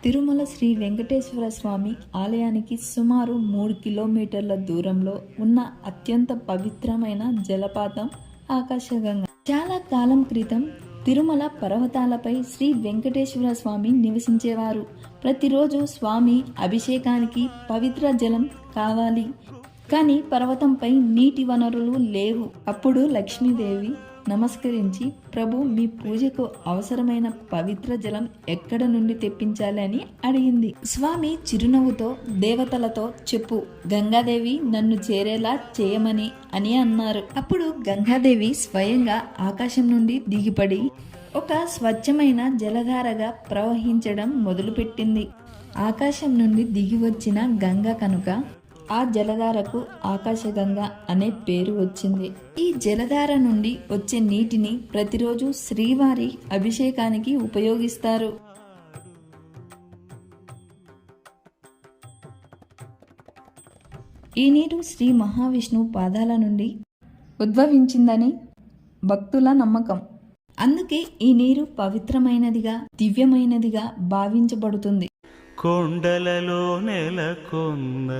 తిరుమల శ్రీ వెంకటేశ్వర స్వామి ఆలయానికి సుమారు 3 కిలోమీటర్ల దూరంలో ఉన్న అత్యంత పవిత్రమైన జలపాతం ఆకాశగంగా. చాలా కాలం క్రితం తిరుమల పర్వతాలపై శ్రీ వెంకటేశ్వర స్వామి నివసించేవారు. ప్రతిరోజు స్వామి అభిషేకానికి పవిత్ర జలం కావాలి, కానీ పర్వతంపై నీటి వనరులు లేవు. అప్పుడు లక్ష్మీదేవి నమస్కరించి, ప్రభు, మీ పూజకు అవసరమైన పవిత్ర జలం ఎక్కడ నుండి తెప్పించాలి అని అడిగింది. స్వామి చిరునవ్వుతో దేవతలతో చెప్పు, గంగాదేవి నన్ను చేరేలా చేయమని అని అన్నారు. అప్పుడు గంగాదేవి స్వయంగా ఆకాశం నుండి దిగిపడి ఒక స్వచ్ఛమైన జలధారగా ప్రవహించడం మొదలుపెట్టింది. ఆకాశం నుండి దిగి వచ్చిన గంగ కనుక ఆ జలధారకు ఆకాశగంగా అనే పేరు వచ్చింది. ఈ జలధార నుండి వచ్చే నీటిని ప్రతిరోజు శ్రీవారి అభిషేకానికి ఉపయోగిస్తారు. ఈ నీరు శ్రీ మహావిష్ణువు పాదాల నుండి ఉద్భవించిందని భక్తుల నమ్మకం. అందుకే ఈ నీరు పవిత్రమైనదిగా, దివ్యమైనదిగా భావించబడుతుంది. కొండలలో నెలకొన్న